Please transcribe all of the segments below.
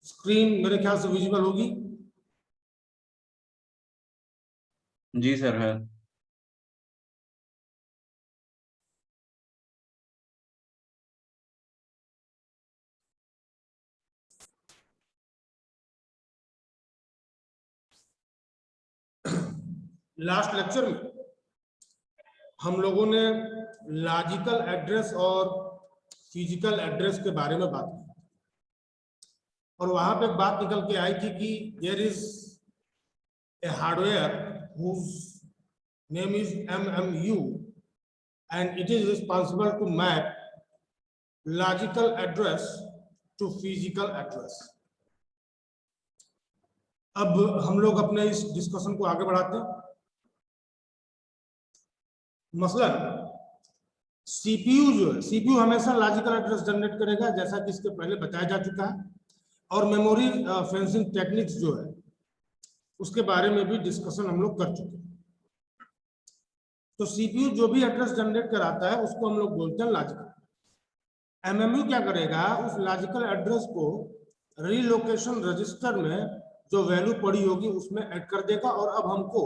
Screen मेरे ख्याल से विजिबल होगी। जी सर है। लास्ट लेक्चर में हम लोगों ने लॉजिकल एड्रेस और फिजिकल एड्रेस के बारे में बात की और वहां पे एक बात निकल के आई थी कि there is a hardware whose name is MMU and it is responsible to map logical address to physical address। अब हम लोग अपने इस डिस्कशन को आगे बढ़ाते हैं। मसलन सीपीयू जो है, सीपीयू हमेशा लॉजिकल एड्रेस जनरेट करेगा जैसा कि इसके पहले बताया जा चुका है, और मेमोरी फेंसिंग टेक्निक्स जो है उसके बारे में भी डिस्कशन हम लोग कर चुके हैं। तो सीपीयू जो भी एड्रेस जनरेट कराता है उसको हम लोग बोलते हैं लॉजिकल। एमएमयू क्या करेगा, उस लॉजिकल एड्रेस को रीलोकेशन रजिस्टर में जो वैल्यू पड़ी होगी उसमें ऐड कर देगा और अब हमको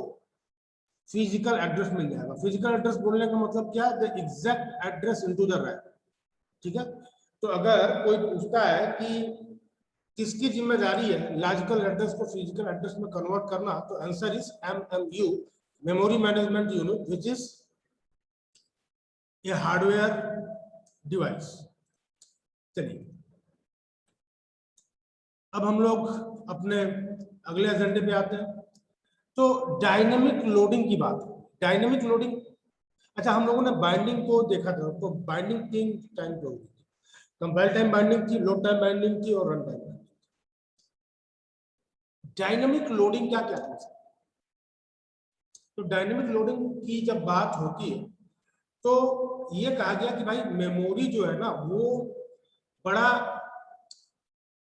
फिजिकल एड्रेस मिल जाएगा। फिजिकल एड्रेस बोलने का मतलब क्या है, the exact address into the RAM. ठीक है, तो अगर कोई पूछता है कि किसकी जिम्मेदारी है लॉजिकल एड्रेस को फिजिकल एड्रेस में कन्वर्ट करना, तो answer is MMU, memory management unit, which is a hardware device. चलिए अब हम लोग अपने अगले एजेंडे पे आते हैं। तो डायनेमिक लोडिंग की बात है। डायनेमिक लोडिंग, अच्छा हम लोगों ने बाइंडिंग को देखा था, तो बाइंडिंग 3 टाइम पे होगी, कंपाइल टाइम बाइंडिंग थी, लोड टाइम बाइंडिंग थी और run time binding. Dynamic loading क्या क्या है? तो डायनेमिक लोडिंग की जब बात होती है तो ये कहा गया कि भाई मेमोरी जो है ना वो बड़ा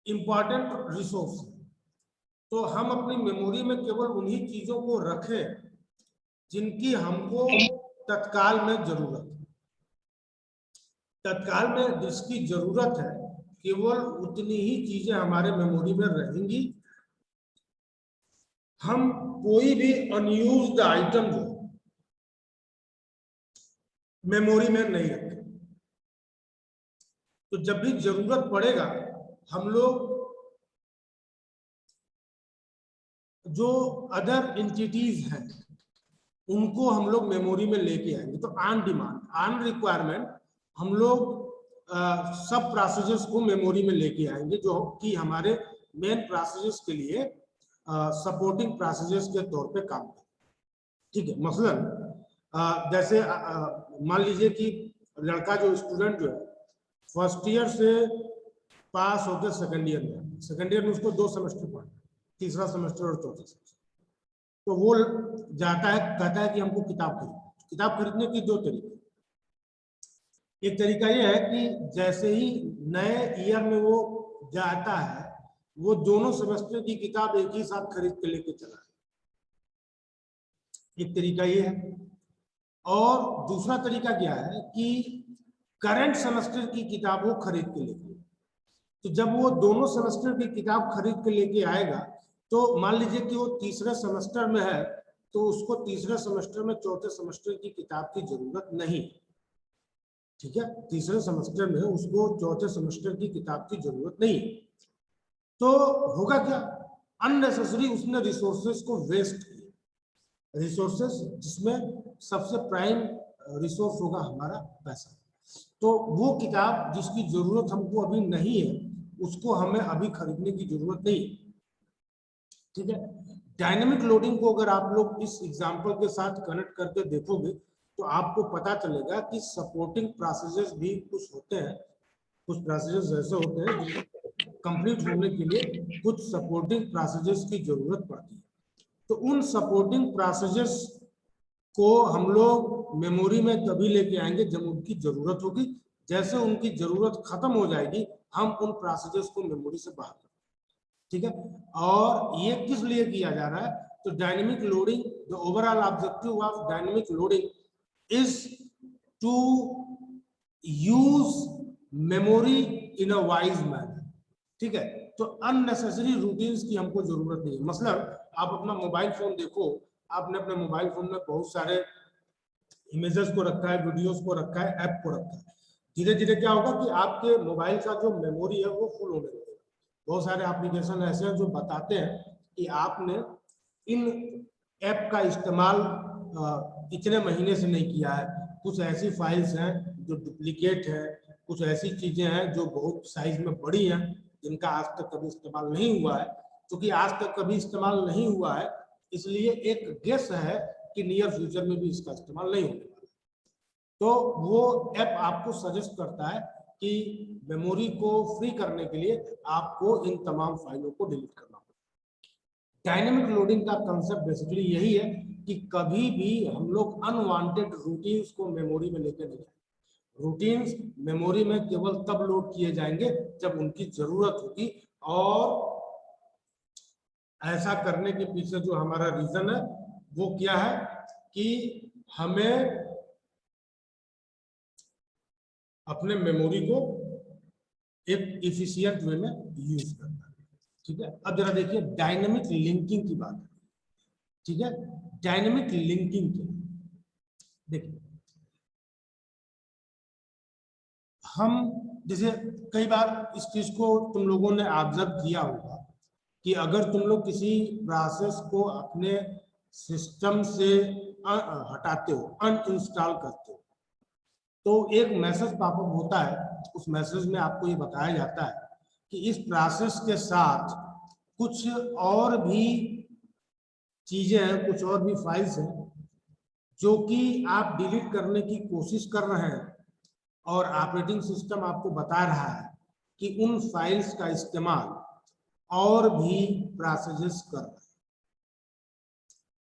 इंपॉर्टेंट रिसोर्स है। तो हम अपनी मेमोरी में केवल उन्हीं चीजों को रखें जिनकी हमको तत्काल में जरूरत है। तत्काल में जिसकी जरूरत है केवल उतनी ही चीजें हमारे मेमोरी में रहेंगी। हम कोई भी अनयूज्ड आइटम जो मेमोरी में नहीं रखें। तो जब भी जरूरत पड़ेगा हम लोग जो अदर एंटिटीज हैं उनको हम लोग मेमोरी में लेके आएंगे। तो ऑन डिमांड, ऑन रिक्वायरमेंट हम लोग सब प्रोसेसेस को मेमोरी में लेके आएंगे जो कि हमारे मेन प्रोसेसेस के लिए सपोर्टिंग प्रोसेसेस के तौर पे काम करें। ठीक है, मसलन जैसे मान लीजिए कि लड़का जो स्टूडेंट जो है फर्स्ट ईयर से पास होकर सेकेंड ईयर में, सेकेंड ईयर में उसको 2 सेमेस्टर पढ़ना, तीसरा सेमेस्टर और चौथा सेमेस्टर, तो वो जाता है कहता है कि हमको किताब खरीदनी। किताब खरीदने की 2 तरीके। एक तरीका ये है कि जैसे ही नए ईयर में वो जाता है वो दोनों सेमेस्टर की किताब एक ही साथ खरीद के लेके चला है, एक तरीका ये है। और दूसरा तरीका क्या है कि करंट सेमेस्टर की किताब वो खरीद के लेके, तो जब वो दोनों सेमेस्टर की किताब खरीद के लेके आएगा तो मान लीजिए कि वो तीसरे सेमेस्टर में है तो उसको तीसरे सेमेस्टर में चौथे सेमेस्टर की किताब की जरूरत नहीं। ठीक है, तीसरे सेमेस्टर में उसको चौथे सेमेस्टर की किताब की जरूरत नहीं। तो होगा क्या, अननेसेसरी उसने रिसोर्सेस को वेस्ट किया। रिसोर्सेस जिसमें सबसे प्राइम रिसोर्स होगा हमारा पैसा। तो वो किताब जिसकी जरूरत हमको अभी नहीं है उसको हमें अभी खरीदने की जरूरत नहीं है। ठीक है, डायनेमिक लोडिंग को अगर आप लोग इस एग्जांपल के साथ कनेक्ट करके देखोगे तो आपको पता चलेगा कि सपोर्टिंग प्रोसेसेस भी कुछ होते हैं, कुछ प्रोसेसेस ऐसे होते हैं जिनको कंप्लीट होने के लिए कुछ सपोर्टिंग प्रोसेसेस की जरूरत पड़ती है। तो उन सपोर्टिंग प्रोसेसेस को हम लोग मेमोरी में तभी लेके आएंगे जब उनकी जरूरत होगी। जैसे उनकी जरूरत खत्म हो जाएगी हम उन प्रोसेसेस को मेमोरी से बाहर करेंगे। ठीक है, और ये किस लिए किया जा रहा है तो dynamic loading, the overall objective of dynamic loading is to use memory in a wise manner. ठीक है, तो अननेसेसरी रूटीन्स की हमको जरूरत नहीं है। मतलब आप अपना मोबाइल फोन देखो, आपने अपने मोबाइल फोन में बहुत सारे इमेजेस को रखा है, वीडियोस को रखा है, ऐप को रखा है। धीरे धीरे क्या होगा कि आपके मोबाइल का जो मेमोरी है वो फुल होने लगेगा। बहुत सारे एप्लीकेशन ऐसे हैं जो बताते हैं कि आपने इन ऐप का इस्तेमाल इतने महीने से नहीं किया है। कुछ ऐसी फाइल्स हैं जो डुप्लीकेट है, कुछ ऐसी चीजें हैं जो बहुत साइज में बड़ी हैं, जिनका आज तक कभी इस्तेमाल नहीं हुआ है। क्योंकि आज तक कभी इस्तेमाल नहीं हुआ है, इसलिए एक गेस है कि नियर फ्यूचर में भी इसका इस्तेमाल नहीं होने वाला। तो वो ऐप आपको सजेस्ट करता है कि मेमोरी को फ्री करने के लिए आपको इन तमाम फाइलों को डिलीट करना होगा। डायनेमिक लोडिंग का कंसेप्ट बेसिकली यही है कि कभी भी हम लोग अनवांटेड रूटीन्स को मेमोरी में लेकर नहीं जाएंगे। रूटीन्स मेमोरी में केवल तब लोड किए जाएंगे जब उनकी जरूरत होगी, और ऐसा करने के पीछे जो हमारा रीजन है वो क्या है कि हमें अपने मेमोरी को एक इफिशिएंट वे में यूज करना है। ठीक है, अब जरा देखिए डायनेमिक लिंकिंग की बात है। ठीक है, डायनेमिक लिंकिंग की देखिए, हम जैसे कई बार इस चीज को तुम लोगों ने ऑब्जर्व किया होगा कि अगर तुम लोग किसी प्रोसेस को अपने सिस्टम से हटाते हो, अनइंस्टॉल करते हो, तो एक मैसेज पॉपअप होता है। उस मैसेज में आपको ये बताया जाता है कि इस प्रोसेस के साथ कुछ और भी चीजें हैं, कुछ और भी फाइल्स हैं जो कि आप डिलीट करने की कोशिश कर रहे हैं, और ऑपरेटिंग सिस्टम आपको बता रहा है कि उन फाइल्स का इस्तेमाल और भी प्रोसेसेस कर रहे हैं।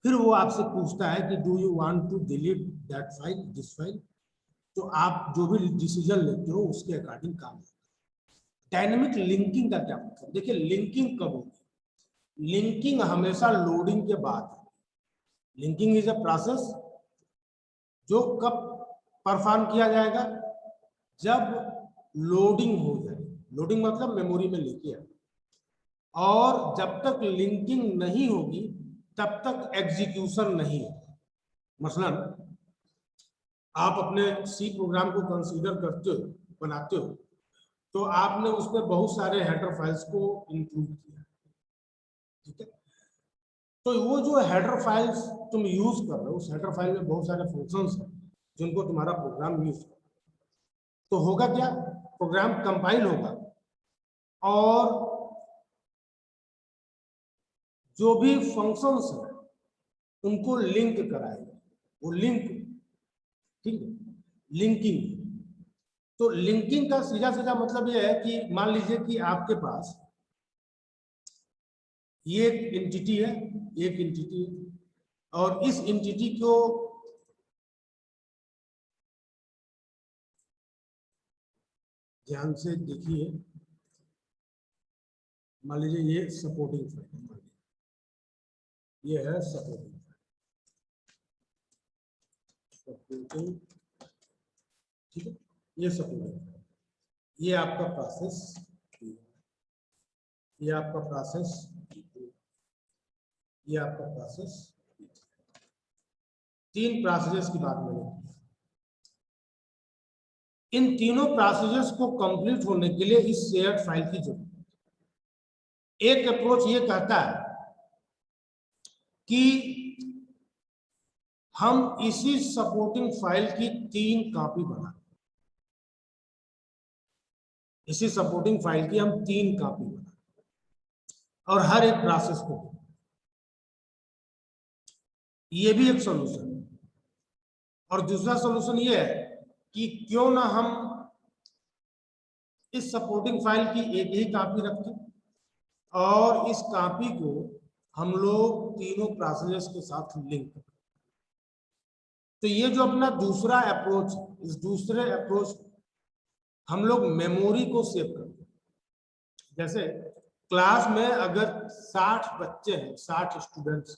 फिर वो आपसे पूछता है कि do you want to delete that file, this file. तो आप जो भी डिसीजन लेते हो उसके अकॉर्डिंग काम होता है। डायनेमिक लिंकिंग का क्या मतलब? देखिए, लिंकिंग कब होगी? लिंकिंग हमेशा लोडिंग के बाद है। लिंकिंग इज अ प्रोसेस जो कब परफॉर्म किया जाएगा? जब लोडिंग हो जाए। लोडिंग मतलब मेमोरी में लेके आए, और जब तक लिंकिंग नहीं होगी तब तक एग्जीक्यूशन नहीं होगा। मसलन आप अपने सी प्रोग्राम को कंसीडर करते हो, बनाते हो, तो आपने उसमें बहुत सारे हेडर फाइल्स को इंक्लूड किया। ठीक है, तो वो जो हेडर फाइल्स तुम यूज कर रहे हो, उस हेडर फाइल में बहुत सारे फंक्शंस हैं जिनको तुम्हारा प्रोग्राम यूज कर। तो होगा क्या? प्रोग्राम कंपाइल होगा और जो भी फंक्शंस हैं उनको लिंक कराएगा। वो लिंक, ठीक है, लिंकिंग। तो लिंकिंग का सीधा सीधा मतलब यह है कि मान लीजिए कि आपके पास ये एक एंटिटी है, एक एंटिटी है, और इस एंटिटी को ध्यान से देखिए। मान लीजिए ये सपोर्टिंग फाइल है, ये है सपोर्टिंग फाइल, ठीक है, ये सपोर्टिंग फाइल, ये आपका प्रोसेस, ये आपका प्रोसेस, ये आपका प्रोसेस। तीन प्रोसेसेस की बात मैंने की। इन तीनों प्रोसेसेस को कंप्लीट होने के लिए इस शेयर्ड फाइल की जरूरत है। एक अप्रोच ये कहता है कि हम इसी सपोर्टिंग फाइल की 3 कॉपी बना, इसी सपोर्टिंग फाइल की हम 3 कॉपी बना, और हर एक प्रोसेस को। ये भी एक सॉल्यूशन है। और दूसरा सॉल्यूशन ये है कि क्यों ना हम इस सपोर्टिंग फाइल की एक ही कॉपी रखें, और इस कॉपी को हम लोग तीनों प्रोसेसेस के साथ लिंक करें। तो ये जो अपना दूसरा अप्रोच, इस दूसरे अप्रोच हम लोग मेमोरी को सेव करते हैं। जैसे क्लास में अगर 60 बच्चे हैं, 60 स्टूडेंट्स,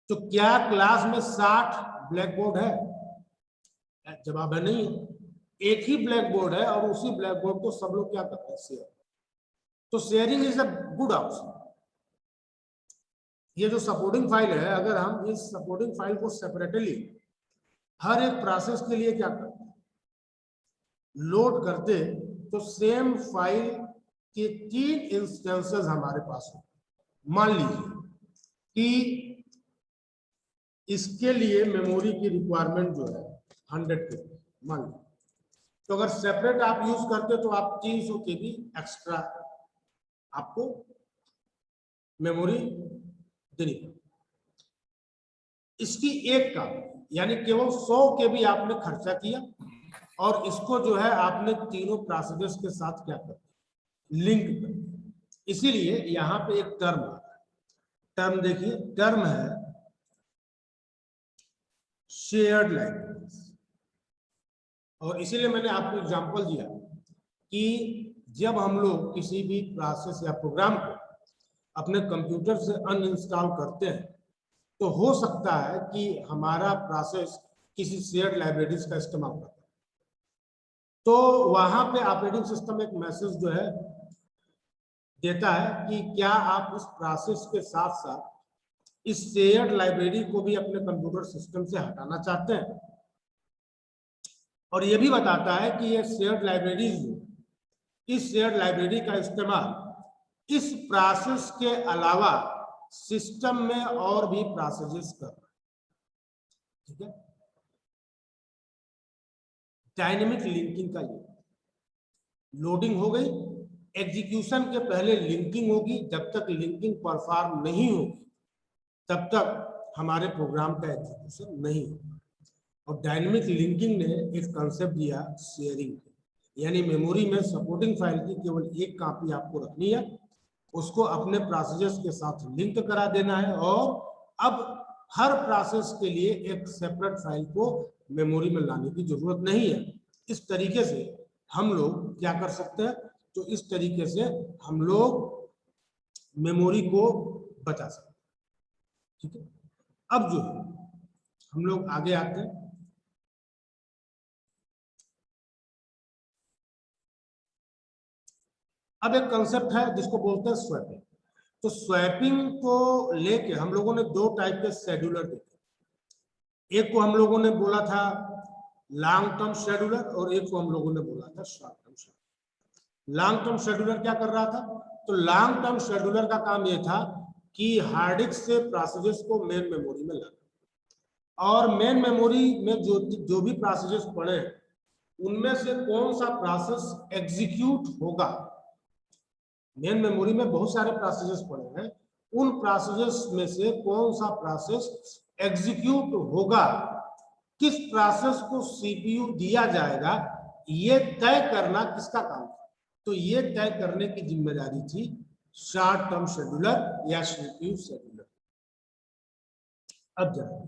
तो क्या क्लास में 60 ब्लैक बोर्ड है? जवाब है नहीं। एक ही ब्लैक बोर्ड है और उसी ब्लैक बोर्ड को सब लोग क्या करते हैं? शेयर। तो sharing is a good option. ये जो सपोर्टिंग फाइल है, अगर हम इस सपोर्टिंग फाइल को सेपरेटली हर एक प्रोसेस के लिए क्या करते हैं, लोड करते, तो सेम फाइल के 3 इंस्टेंसेस हमारे पास हो। मान लीजिए कि इसके लिए मेमोरी की रिक्वायरमेंट जो है 100 के, मान लीजिए। तो अगर सेपरेट आप यूज करते तो आप 300 के भी एक्स्ट्रा आपको मेमोरी देनी पड़ेगी। इसकी एक का यानी केवल 100 के भी आपने खर्चा किया और इसको जो है आपने तीनों प्रोसेसर्स के साथ क्या कर लिंक कर। इसीलिए यहां पे एक टर्म टर्म देखिए, टर्म है शेयर्ड लाइब्रेरीज। और इसीलिए मैंने आपको एग्जांपल दिया कि जब हम लोग किसी भी प्रोसेस या प्रोग्राम को अपने कंप्यूटर से अनइंस्टॉल करते हैं तो हो सकता है कि हमारा प्रोसेस किसी शेयर्ड लाइब्रेरीज का इस्तेमाल करता है। तो वहां पे ऑपरेटिंग सिस्टम एक मैसेज जो है देता है कि क्या आप इस प्रोसेस के साथ साथ इस शेयर्ड लाइब्रेरी को भी अपने कंप्यूटर सिस्टम से हटाना चाहते हैं। और यह भी बताता है कि ये शेयर्ड लाइब्रेरीज, इस शेयर्ड लाइब्रेरी का इस्तेमाल इस प्रोसेस के अलावा सिस्टम में और भी प्रोसेसेस कर रहा है। ठीक है, डायनेमिक लिंकिंग का ये लोडिंग हो गई, एग्जीक्यूशन के पहले लिंकिंग होगी। जब तक लिंकिंग परफॉर्म नहीं होगी तब तक हमारे प्रोग्राम का एग्जीक्यूशन नहीं होगा। और डायनेमिक लिंकिंग ने एक कंसेप्ट दिया शेयरिंग, यानी मेमोरी में सपोर्टिंग फाइल की केवल एक कॉपी आपको रखनी है, उसको अपने प्रोसेसर्स के साथ लिंक करा देना है और अब हर प्रोसेस के लिए एक सेपरेट फाइल को मेमोरी में लाने की जरूरत नहीं है। इस तरीके से हम लोग क्या कर सकते हैं, तो इस तरीके से हम लोग मेमोरी को बचा सकते हैं। ठीक है, अब जो है हम लोग आगे आते हैं। अब एक कंसेप्ट है जिसको बोलते हैं स्वैपिंग। तो स्वैपिंग को लेके हम लोगों ने 2 टाइप के शेड्यूलर देखे। एक को हम लोगों ने बोला था लॉन्ग टर्म शेड्यूलर और एक को हम लोगों ने बोला था short term scheduler. Long term scheduler क्या कर रहा था, तो लॉन्ग टर्म शेड्यूलर का काम यह था कि हार्ड डिस्क से प्रोसेसर्स को मेन मेमोरी में लाना और मेन मेमोरी में जो भी प्रोसेसर्स पड़े हैं उनमें से कौन सा प्रोसेस एग्जीक्यूट होगा। मेन मेमोरी में बहुत सारे प्रोसेसर्स पड़े हैं, उन प्रोसेसर्स में से कौन सा प्रोसेस एग्जीक्यूट होगा, किस प्रोसेस को सीपीयू दिया जाएगा, ये तय करना किसका काम था। तो ये तय करने की जिम्मेदारी थी शॉर्ट टर्म शेड्यूलर या सीपीयू शेड्यूलर। अब जाए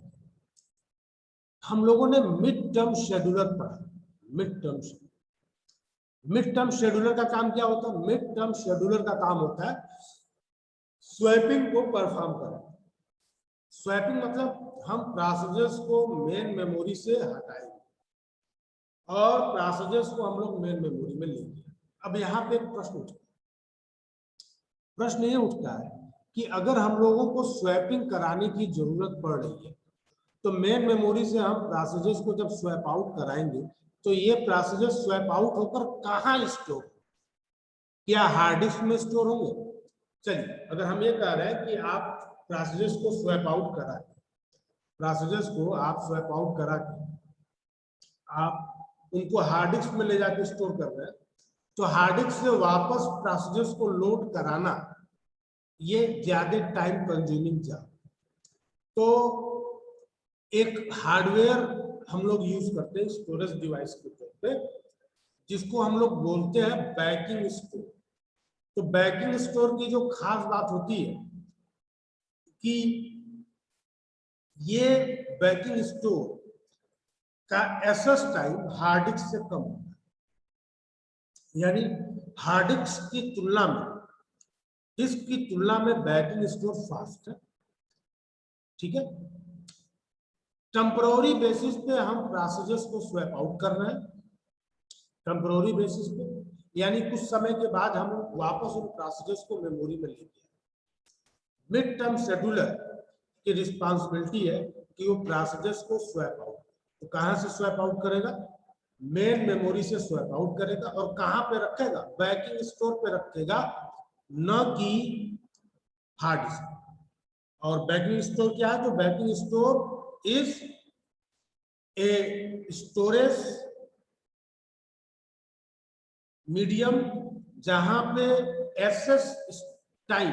हम लोगों ने मिड टर्म शेड्यूलर पढ़ा। मिड टर्म शेड्यूलर का काम क्या होता है? मिड टर्म शेड्यूलर का काम होता है स्वैपिंग को परफॉर्म करना। स्वैपिंग मतलब हम प्रोसेसर्स को मेन मेमोरी से हटाएंगे और प्रोसेसर्स को हम लोग मेन मेमोरी में लेंगे। अब यहाँ पे एक प्रश्न ये उठता है कि अगर हम लोगों को स्वैपिंग कराने की जरूरत पड़ रही है तो मेन मेमोरी से हम प्रोसेसर्स को जब स्वैप आउट कराएंगे तो ये प्रोसेसर स्वैप आउट होकर कहाँ स्टोर, क्या हार्ड डिस्क में स्टोर होंगे? चलिए, अगर हम ये कह रहे हैं कि आप प्रोसेसर्स को स्वैप आउट करा के, प्रोसेसर्स को आप स्वैप आउट करा के आप उनको हार्ड डिस्क में ले जाके स्टोर कर रहे हैं, तो हार्ड डिस्क से वापस प्रोसेसर्स को लोड कराना ये ज्यादा टाइम कंज्यूमिंग जॉब। तो एक हार्डवेयर हम लोग यूज करते हैं स्टोरेज डिवाइस के तौर पे, जिसको हम लोग बोलते हैं बैकिंग स्टोर। तो बैकिंग स्टोर की जो खास बात होती है कि ये बैकिंग स्टोर का एक्सेस टाइम हार्ड डिस्क से कम होता है, यानी हार्ड डिस्क की तुलना में बैकिंग स्टोर फास्ट है। ठीक है। टेम्पररी बेसिस पे हम प्रोसेसेस को स्वैप आउट कर रहे हैं, टेम्पररी बेसिस पे, यानी कुछ समय के बाद हम वापस उन प्रोसेसेस को मेमोरी में लेते हैं। मिड टर्म शेड्यूलर की रिस्पांसिबिलिटी है कि वो प्रोसेसेस को स्वैप आउट, तो कहां से स्वैप आउट करेगा, मेन मेमोरी से स्वैप आउट करेगा, और कहां पे रखेगा, बैकिंग स्टोर पे रखेगा, न कि हार्ड डिस्क। और बैकिंग स्टोर क्या है, तो banking store is a storage medium जहां पे एक्सेस टाइम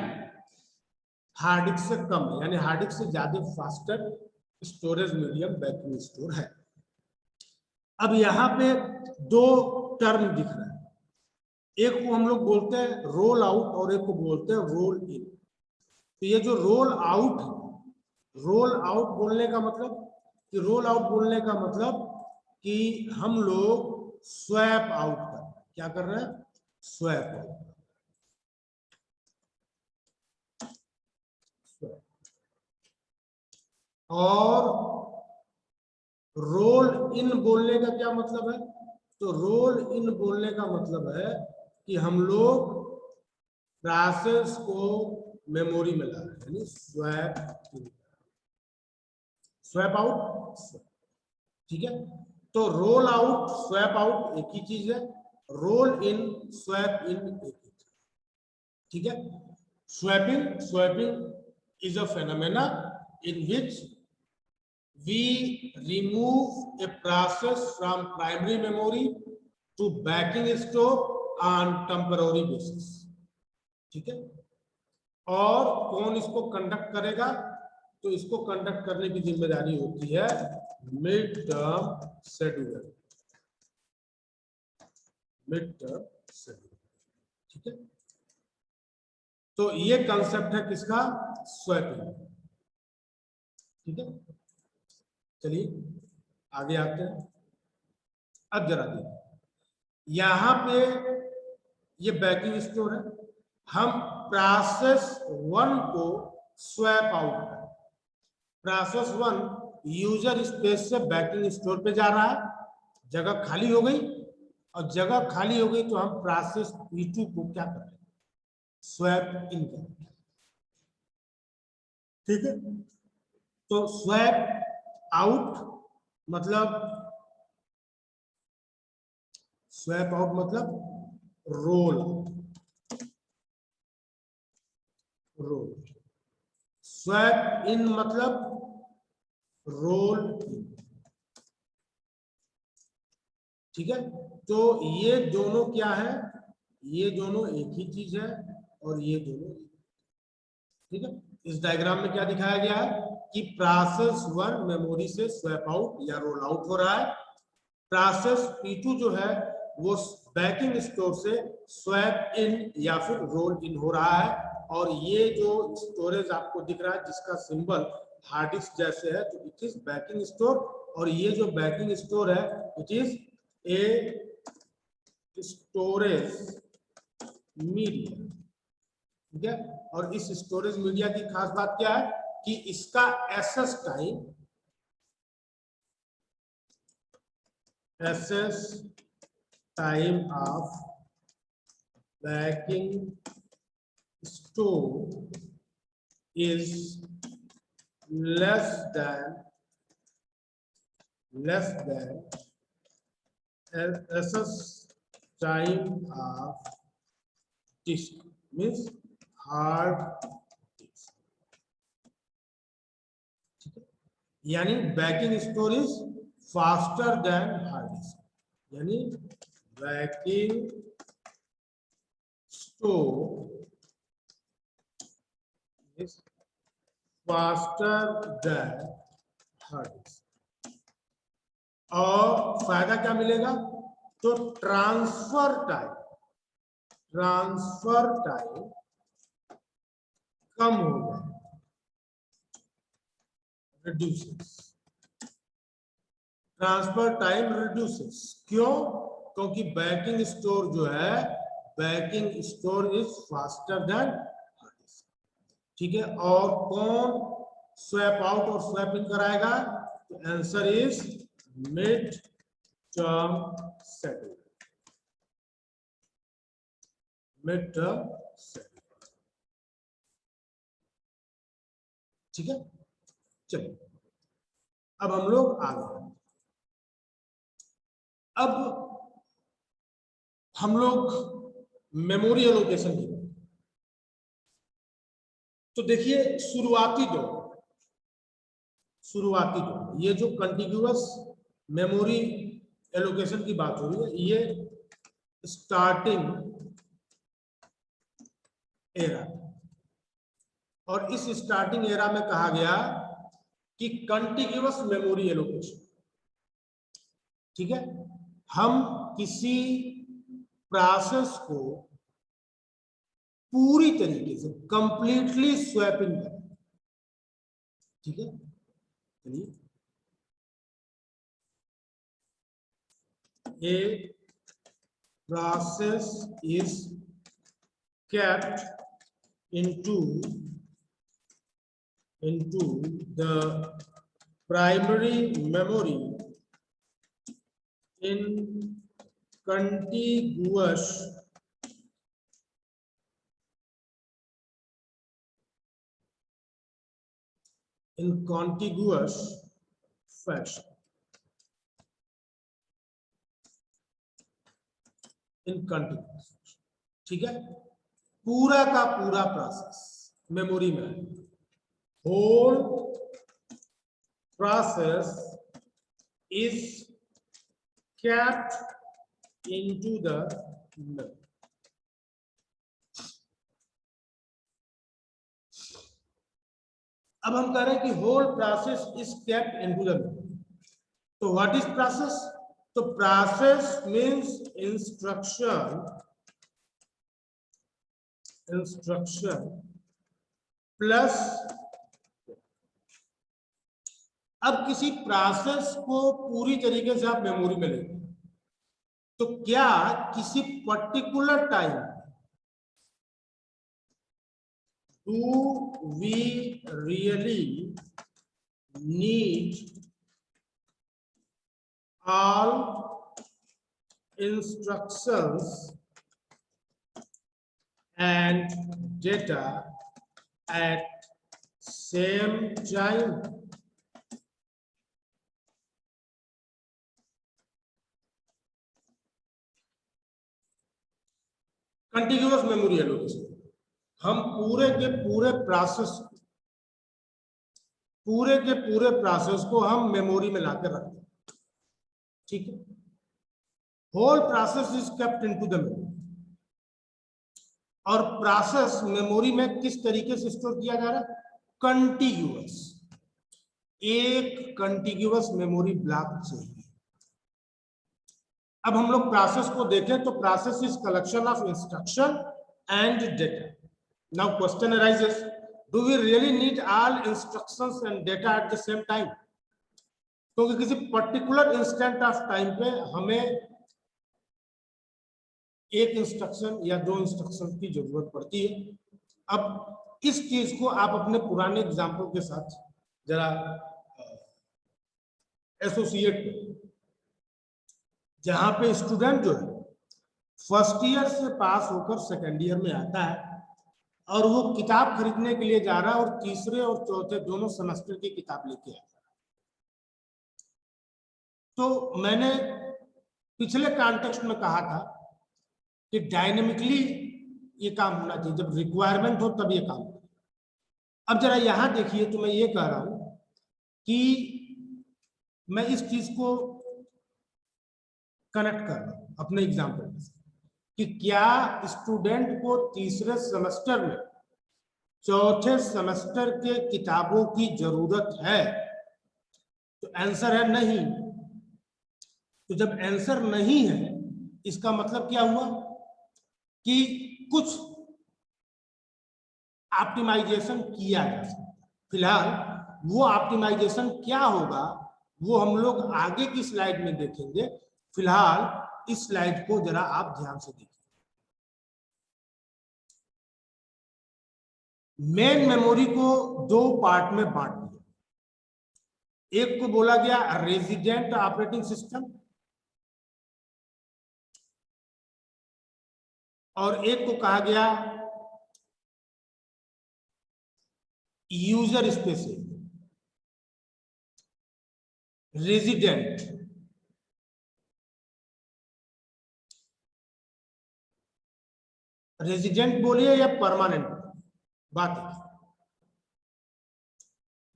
हार्ड डिस्क से कम है, यानी हार्ड डिस्क से ज्यादा faster storage medium banking store है। अब यहाँ पे दो टर्म दिख रहा है, एक को हम लोग बोलते हैं रोल आउट और एक को बोलते हैं रोल इन। तो ये जो रोल आउट है, रोल आउट बोलने का मतलब कि रोल आउट बोलने का मतलब कि हम लोग स्वैप आउट कर रहे हैं, क्या कर रहे हैं, स्वैप आउट। और रोल इन बोलने का क्या मतलब है, तो रोल इन बोलने का मतलब है कि हम लोग प्रोसेस को मेमोरी में ला रहे हैं, यानी स्वैप इन, स्वैप आउट, ठीक है। तो रोल आउट स्वैप आउट एक ही चीज है, रोल इन स्वैप इन एक ही चीज, ठीक है। Swapping is a phenomena in which we remove a process from primary memory to backing store on temporary basis, ठीक है। और कौन इसको कंडक्ट करेगा, तो इसको कंडक्ट करने की जिम्मेदारी होती है mid term scheduler, mid term scheduler, ठीक है। तो ये कंसेप्ट है किसका, स्वैपिंग, ठीक है। चलिए आगे आते हैं। अब जरा देखिए यहां पे ये बैकिंग स्टोर है, हम प्रोसेस 1 को स्वैप आउट कर, प्रोसेस 1 यूजर स्पेस से बैकिंग स्टोर पे जा रहा है, जगह खाली हो गई, और जगह खाली हो गई तो हम प्रोसेस P2 को क्या कर रहे हैं, स्वैप इन कर, ठीक है। तो स्वैप आउट मतलब, स्वैप आउट मतलब रोल, रोल, स्वैप इन मतलब रोल इन, ठीक है। तो ये दोनों क्या है, ये दोनों एक ही चीज है, और ये दोनों, ठीक है। इस डायग्राम में क्या दिखाया गया है कि प्रोसेस 1 मेमोरी से स्वैप आउट या रोल आउट हो रहा है, प्रोसेस P2 जो है वो बैकिंग स्टोर से स्वैप इन या फिर रोल इन हो रहा है। और ये जो स्टोरेज आपको दिख रहा है जिसका सिंबल हार्ड डिस्क जैसे है, तो इट इज बैकिंग स्टोर, और ये जो बैकिंग स्टोर है it is a storage media, ठीक है। और इस स्टोरेज मीडिया की खास बात क्या है कि इसका access time, access time of backing store is less than access time of disk, means hard disk, ठीक है। यानी backing store is faster than hard disk, यानी backing store is faster than hard disk। और फायदा क्या मिलेगा, तो transfer time कम होगा, रिड्यूसेस, ट्रांसफर टाइम रिड्यूसेस, क्यों, क्योंकि बैकिंग स्टोर जो है, banking store is faster then, ठीक है। और कौन स्वैप आउट और स्वैप इन कराएगा, तो answer is mid term schedule. Mid term schedule, ठीक है। चलिए अब हम लोग आगे, अब हम लोग मेमोरी एलोकेशन की, तो देखिए शुरुआती दौर, ये जो कंटिन्यूअस मेमोरी एलोकेशन की बात हो रही है, ये स्टार्टिंग एरा, और इस स्टार्टिंग एरा में कहा गया कि कंटिन्यूअस मेमोरी एलोकेशन, ठीक है। हम किसी प्रोसेस को पूरी तरीके से कंप्लीटली स्वैपिंग करें, ठीक है। चलिए, a process is kept into the primary memory in contiguous fashion, in continuous, ठीक है। पूरा का पूरा प्रोसेस मेमोरी में, whole process is kept into the memory। अब हम कह रहे हैं कि whole process is kept into the memory, तो व्हाट इज प्रोसेस? तो प्रोसेस मींस इंस्ट्रक्शन प्लस, अब किसी प्रोसेस को पूरी तरीके से आप मेमोरी में लेंगे, तो क्या किसी particular time do we really need all instructions and data at same time? Continuous memory allocation, हम पूरे के पूरे प्रोसेस को हम मेमोरी में लाकर रखते हैं, ठीक है। Whole process is kept into the memory, और प्रोसेस मेमोरी में किस तरीके से स्टोर किया जा रहा है? कंटिन्यूअस, एक कंटिन्यूअस मेमोरी ब्लॉक चाहिए। अब हम लोग प्रोसेस को देखें तो process is collection of instruction and data. Now question arises, do we really need all instructions and data at the same time? क्योंकि किसी पर्टिकुलर इंस्टेंट ऑफ टाइम पे हमें एक इंस्ट्रक्शन या दो इंस्ट्रक्शन की जरूरत पड़ती है। अब इस चीज को आप अपने पुराने एग्जाम्पल के साथ जरा एसोसिएट करें, जहां पे स्टूडेंट जो है फर्स्ट ईयर से पास होकर सेकेंड ईयर में आता है और वो किताब खरीदने के लिए जा रहा है और तीसरे और चौथे दोनों सेमेस्टर की किताब लेके आता है। तो मैंने पिछले कॉन्टेक्स्ट में कहा था कि डायनेमिकली ये काम होना चाहिए, जब रिक्वायरमेंट हो तब ये काम हो। अब जरा यहां देखिए, तो मैं ये कह रहा हूं कि मैं इस चीज को कनेक्ट कर रहा हूं अपने एग्जाम्पल से कि क्या स्टूडेंट को तीसरे सेमेस्टर में चौथे सेमेस्टर के किताबों की जरूरत है? तो आंसर है नहीं। तो जब आंसर नहीं है, इसका मतलब क्या हुआ कि कुछ ऑप्टिमाइजेशन किया जा सकता है। फिलहाल वो ऑप्टिमाइजेशन क्या होगा वो हम लोग आगे की स्लाइड में देखेंगे। फिलहाल इस स्लाइड को जरा आप ध्यान से देखिए। मेन मेमोरी को दो पार्ट में बांट दिया, एक को बोला गया रेजिडेंट ऑपरेटिंग सिस्टम और एक को कहा गया user space area. Resident resident बोलिए या परमानेंट, बात है।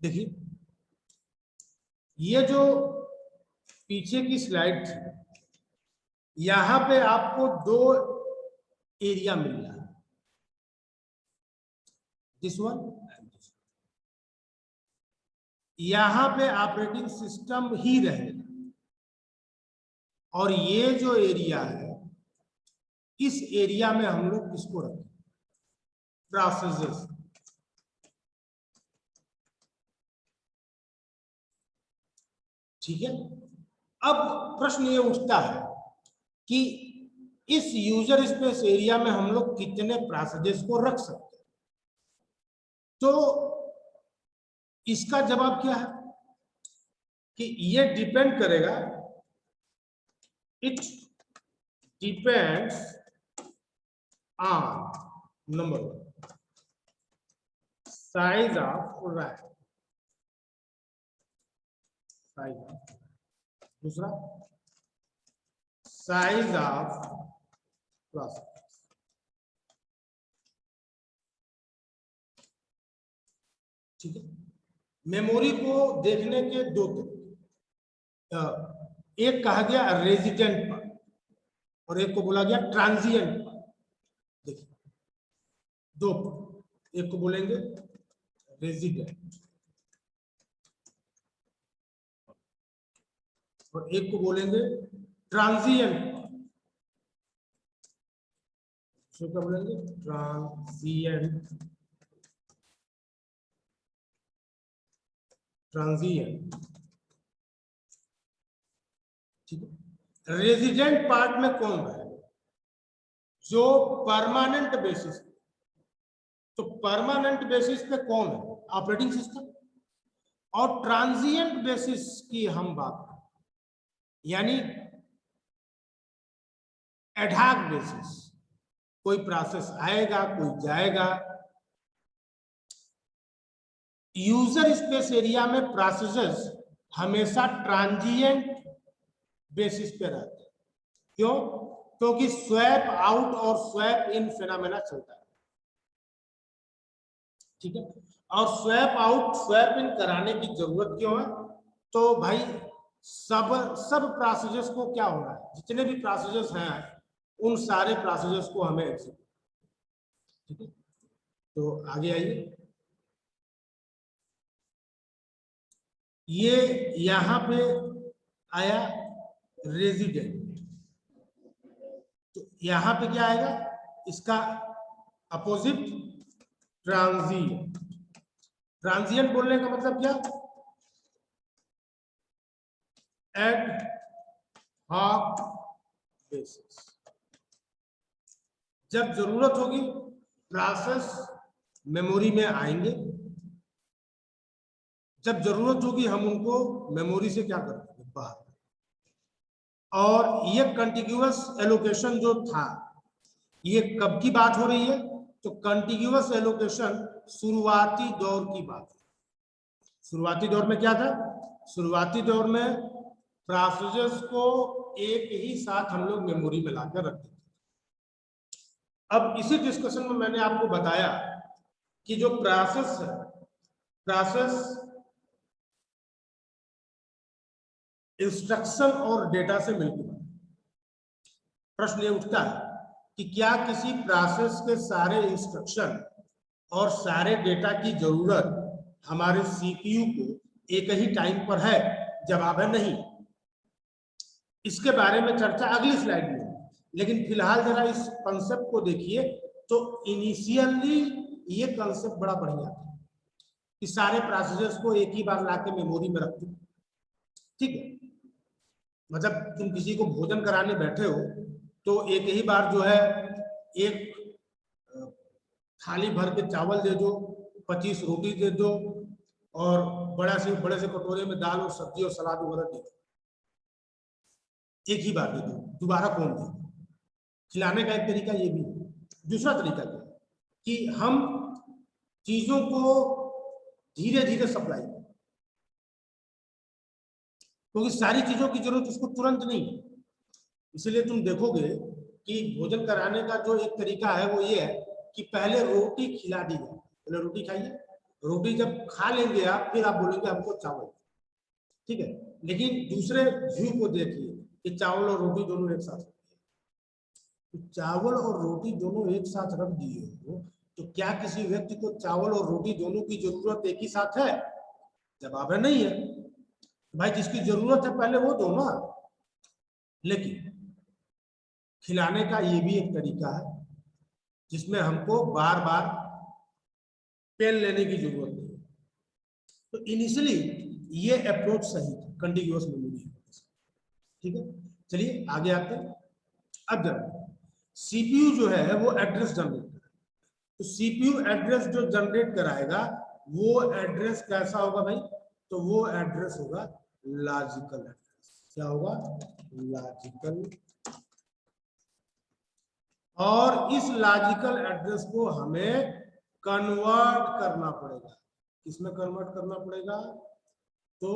देखिए ये जो पीछे की स्लाइड थी, यहां पे आपको दो एरिया मिल रहा है, दिस वन, यहां पे ऑपरेटिंग सिस्टम ही रहेगा और ये जो एरिया है, इस एरिया में हम लोग किसको रखें, प्रोसेसेस। ठीक है, अब प्रश्न ये उठता है कि इस यूजर स्पेस एरिया में हम लोग कितने प्रोसेसेस को रख सकते हैं। तो इसका जवाब क्या है कि ये डिपेंड करेगा, it depends on number one size of RAM, दूसरा साइज ऑफ प्रोसेस। ठीक है, मेमोरी को देखने के दो तरीके, एक कहा गया रेजिडेंट पार्ट और एक को बोला गया ट्रांजिएंट पार्ट। देखिए दो, एक को बोलेंगे रेजिडेंट और एक को बोलेंगे ट्रांजिएंट, क्या बोलेंगे, ट्रांजिएंट, ट्रांजिएंट। ठीक है, रेजिडेंट पार्ट में कौन है, जो परमानेंट बेसिस, तो परमानेंट बेसिस पे कौन है, ऑपरेटिंग सिस्टम। और ट्रांजिएंट बेसिस की हम बात करें, यानी एडहॉक बेसिस, कोई प्रोसेस आएगा कोई जाएगा। यूजर स्पेस एरिया में प्रोसेसेस हमेशा ट्रांजिएंट बेसिस पे रहते हैं। क्यों? क्योंकि स्वैप आउट और स्वैप इन फिनोमेना चलता है। ठीक है, और स्वैप आउट स्वैप इन कराने की जरूरत क्यों है, तो भाई सब प्रोसेसेस को क्या हो रहा है, जितने भी प्रोसेसेस हैं उन सारे प्रोसेसेस को हमें एग्जीक्यूट। ठीक है, तो आगे आइए, ये यहां पे आया रेजिडेंट, तो यहां पे क्या आएगा, इसका अपोजिट ट्रांजिएंट। ट्रांजिएंट बोलने का मतलब क्या, एडहॉक बेसिस, जब जरूरत होगी प्रोसेस मेमोरी में आएंगे, जब जरूरत होगी हम उनको मेमोरी से क्या करेंगे, बाहर। और ये कंटिन्यूअस एलोकेशन जो था, ये कब की बात हो रही है, तो कंटिन्यूअस एलोकेशन शुरुआती दौर की बात है। शुरुआती दौर में क्या था, शुरुआती दौर में प्रोसेसेस को एक ही साथ हम लोग मेमोरी में लाकर रखते थे। अब इसी डिस्कशन में मैंने आपको बताया कि जो प्रोसेस है, प्रोसेस इंस्ट्रक्शन और डेटा से मिलकर बना। प्रश्न ये उठता है कि क्या किसी प्रोसेस के सारे इंस्ट्रक्शन और सारे डेटा की जरूरत हमारे सीपीयू को एक ही टाइम पर है। जवाब है नहीं। इसके बारे में चर्चा अगली स्लाइड में, लेकिन फिलहाल जरा इस कॉन्सेप्ट को देखिए। तो इनिशियली ये कॉन्सेप्ट बड़ा बढ़िया था कि सारे प्रोसेसर्स को एक ही बार लाके मेमोरी में रख दो। ठीक है, मतलब तुम किसी को भोजन कराने बैठे हो तो एक ही बार जो है एक थाली भर के चावल दे दो, 25 रोटी दे दो, और बड़े से कटोरे में दाल और सब्जी और सलाद वगैरह दे दो, एक ही बार दे दो, दोबारा कौन दे? खिलाने का एक तरीका ये भी है। दूसरा तरीका क्या है कि हम चीजों को धीरे धीरे सप्लाई करें, क्योंकि सारी चीजों की जरूरत उसको तुरंत नहीं है। इसलिए तुम देखोगे कि भोजन कराने का जो एक तरीका है वो ये है कि पहले रोटी खिला दी जाए, पहले रोटी खाइए, रोटी जब खा लेंगे आप फिर आप बोलेंगे हमको चावल, ठीक है। लेकिन दूसरे व्यू को देखिए कि चावल और रोटी दोनों एक साथ, तो चावल और रोटी दोनों एक साथ रख दिए हो तो क्या किसी व्यक्ति को चावल और रोटी दोनों की जरूरत एक ही साथ है? जवाब है नहीं है। भाई जिसकी जरूरत है पहले वो दो ना। लेकिन खिलाने का ये भी एक तरीका है जिसमें हमको बार बार पेन लेने की जरूरत नहीं। तो इनिशियली ये अप्रोच सही था, कंटिन्यूअस मेमोरी, ठीक है। चलिए आगे आते हैं। अब जरा सीपीयू जो है वो एड्रेस जनरेट करेगा, तो सीपीयू एड्रेस जो जनरेट कराएगा वो एड्रेस कैसा होगा भाई? तो वो एड्रेस होगा लॉजिकल एड्रेस। क्या होगा? लॉजिकल। और इस लॉजिकल एड्रेस को हमें कन्वर्ट करना पड़ेगा। किसमें कन्वर्ट करना पड़ेगा? तो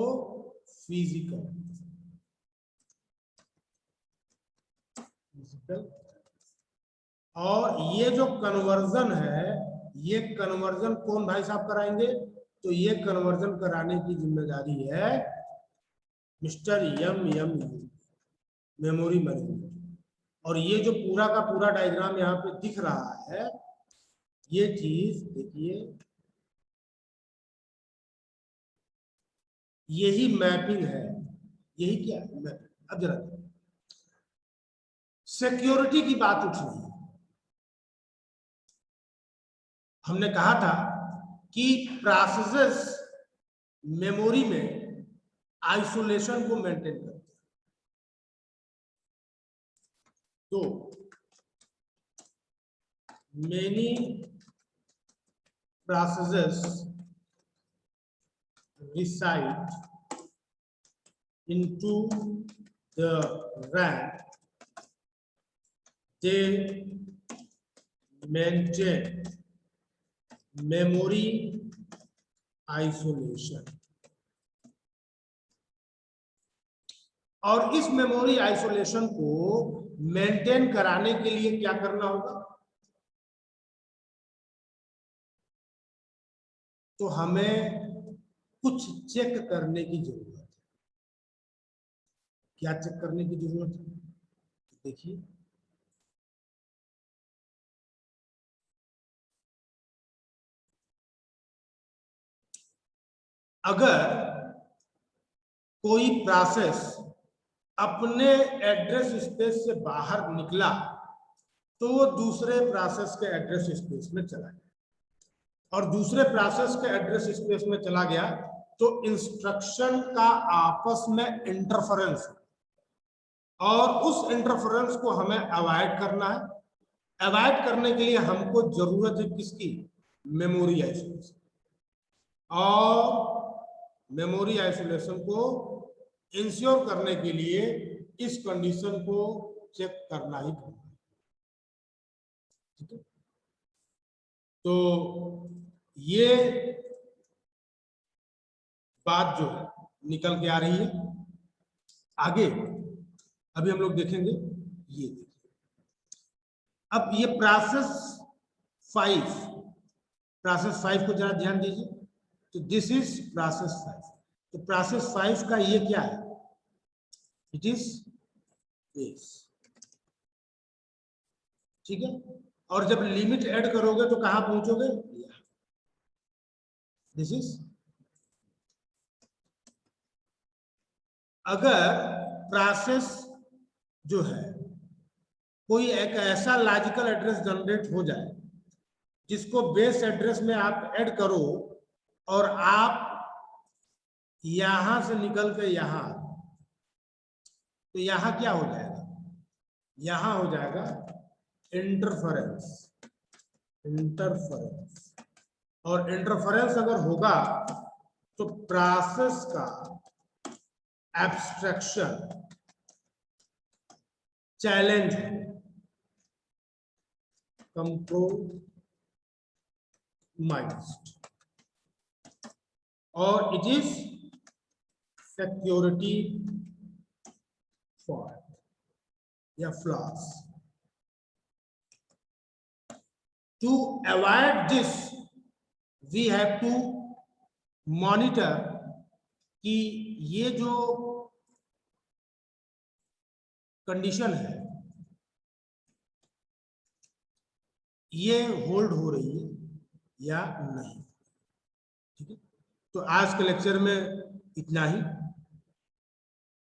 फिजिकल। और ये जो कन्वर्जन है, ये कन्वर्जन कौन भाई साहब कराएंगे? तो ये कन्वर्जन कराने की जिम्मेदारी है मिस्टर एम मेमोरी मैनेजमेंट। और ये जो पूरा का पूरा डायग्राम यहाँ पे दिख रहा है, ये चीज देखिए, यही मैपिंग है। यही क्या है? मैपिंग। अब जरा सिक्योरिटी की बात उठ रही है। हमने कहा था कि प्रोसेसेस मेमोरी में आइसोलेशन को मेंटेन करते हैं। तो many processes reside into the RAM. They maintain memory isolation. और इस मेमोरी आइसोलेशन को मेंटेन कराने के लिए क्या करना होगा? तो हमें कुछ चेक करने की जरूरत है। क्या चेक करने की जरूरत है? देखिए, अगर कोई प्रोसेस अपने एड्रेस स्पेस से बाहर निकला तो वो दूसरे प्रोसेस के एड्रेस स्पेस में चला गया, और दूसरे प्रोसेस के एड्रेस स्पेस में चला गया तो इंस्ट्रक्शन का आपस में इंटरफेरेंस, और उस इंटरफेरेंस को हमें अवॉइड करना है। अवॉइड करने के लिए हमको जरूरत है किसकी? Memory isolation. और मेमोरी आइसोलेशन को इंश्योर करने के लिए इस कंडीशन को चेक करना ही करना है, ठीक है। तो ये बात जो है निकल के आ रही है आगे। अभी हम लोग देखेंगे, ये देखिए, अब ये प्रोसेस 5 को जरा ध्यान दीजिए। तो दिस इज प्रोसेस 5। तो प्रोसेस 5 का ये क्या है? इट इज दिस, ठीक है। और जब लिमिट ऐड करोगे तो कहां पहुंचोगे? This is. अगर प्रोसेस जो है कोई एक ऐसा लॉजिकल एड्रेस जनरेट हो जाए जिसको बेस एड्रेस में आप ऐड करो और आप यहां से निकल के यहां, तो यहां क्या हो जाएगा? यहां हो जाएगा इंटरफेरेंस। और इंटरफेरेंस अगर होगा तो प्रोसेस का एब्स्ट्रैक्शन चैलेंज है, compromised, और it is security fault या flaws. To avoid this, we have to monitor कि ये जो कंडीशन है ये होल्ड हो रही है या नहीं। ठीक है, तो आज के लेक्चर में इतना ही।